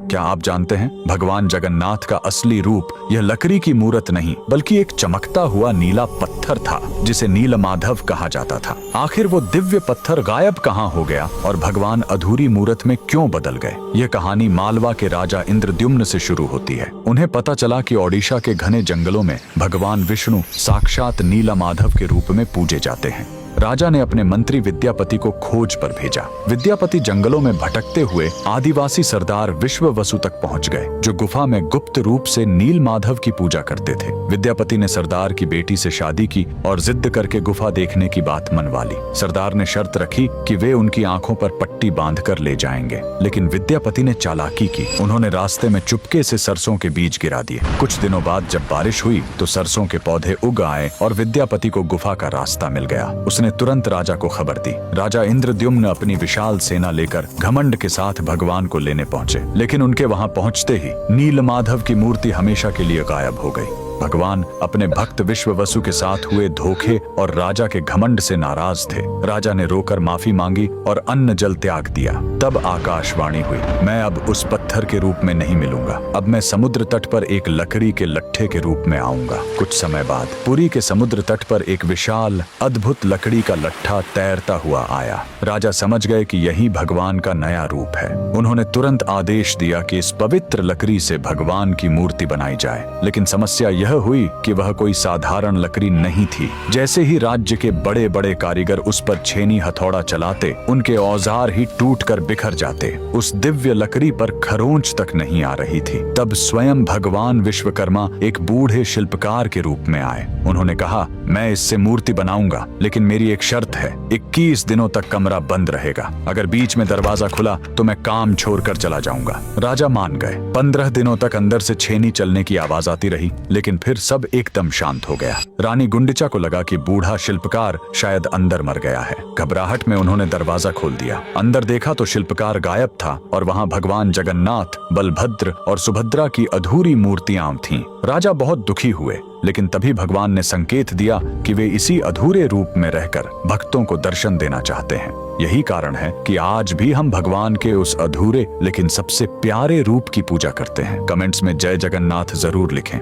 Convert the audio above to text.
क्या आप जानते हैं भगवान जगन्नाथ का असली रूप यह लकड़ी की मूरत नहीं बल्कि एक चमकता हुआ नीला पत्थर था जिसे नीलमाधव कहा जाता था। आखिर वो दिव्य पत्थर गायब कहाँ हो गया और भगवान अधूरी मूरत में क्यों बदल गए? यह कहानी मालवा के राजा इंद्रद्युम्न से शुरू होती है। उन्हें पता चला कि ओडिशा के घने जंगलों में भगवान विष्णु साक्षात नीलमाधव के रूप में पूजे जाते हैं। राजा ने अपने मंत्री विद्यापति को खोज पर भेजा। विद्यापति जंगलों में भटकते हुए आदिवासी सरदार विश्ववसु तक पहुंच गए, जो गुफा में गुप्त रूप से नीलमाधव की पूजा करते थे। विद्यापति ने सरदार की बेटी से शादी की और जिद करके गुफा देखने की बात मनवा ली। सरदार ने शर्त रखी कि वे उनकी आंखों पर पट्टी बांधकर ले जाएंगे, लेकिन विद्यापति ने चालाकी की। उन्होंने रास्ते में चुपके से सरसों के बीज गिरा दिए। कुछ दिनों बाद जब बारिश हुई तो सरसों के पौधे उग आए और विद्यापति को गुफा का रास्ता मिल गया। उसने तुरंत राजा को खबर दी। राजा इंद्रद्युम्न अपनी विशाल सेना लेकर घमंड के साथ भगवान को लेने पहुंचे, लेकिन उनके वहां पहुंचते ही नीलमाधव की मूर्ति हमेशा के लिए गायब हो गई। भगवान अपने भक्त विश्ववसु के साथ हुए धोखे और राजा के घमंड से नाराज थे। राजा ने रोकर माफी मांगी और अन्न जल त्याग दिया। तब आकाशवाणी हुई, मैं अब उस पत्थर के रूप में नहीं मिलूंगा, अब मैं समुद्र तट पर एक लकड़ी के लट्ठे के रूप में आऊंगा। कुछ समय बाद पुरी के समुद्र तट पर एक विशाल अद्भुत लकड़ी का लट्ठा तैरता हुआ आया। राजा समझ गए कि यही भगवान का नया रूप है। उन्होंने तुरंत आदेश दिया कि इस पवित्र लकड़ी से भगवान की मूर्ति बनाई जाए, लेकिन समस्या यह हुई कि वह कोई साधारण लकड़ी नहीं थी। जैसे ही राज्य के बड़े बड़े कारीगर उस पर छेनी हथौड़ा चलाते, उनके औजार ही टूटकर बिखर जाते। उस दिव्य लकड़ी पर खरोंच तक नहीं आ रही थी। तब स्वयं भगवान विश्वकर्मा एक बूढ़े शिल्पकार के रूप में आए। उन्होंने कहा, मैं इससे मूर्ति बनाऊंगा, लेकिन मेरी एक शर्त है, 21 दिनों तक कमरा बंद रहेगा। अगर बीच में दरवाजा खुला तो मैं काम छोड़कर चला जाऊंगा। राजा मान गए। 15 दिनों तक अंदर से छेनी चलने की आवाज आती रही, लेकिन फिर सब एकदम शांत हो गया। रानी गुंडिचा को लगा कि बूढ़ा शिल्पकार शायद अंदर मर गया है। घबराहट में उन्होंने दरवाजा खोल दिया। अंदर देखा तो शिल्पकार गायब था और वहां भगवान जगन्नाथ, बलभद्र और सुभद्रा की अधूरी मूर्तियां थीं। राजा बहुत दुखी हुए, लेकिन तभी भगवान ने संकेत दिया कि वे इसी अधूरे रूप में रहकर भक्तों को दर्शन देना चाहते हैं। यही कारण है कि आज भी हम भगवान के उस अधूरे लेकिन सबसे प्यारे रूप की पूजा करते हैं। कमेंट्स में जय जगन्नाथ जरूर लिखें।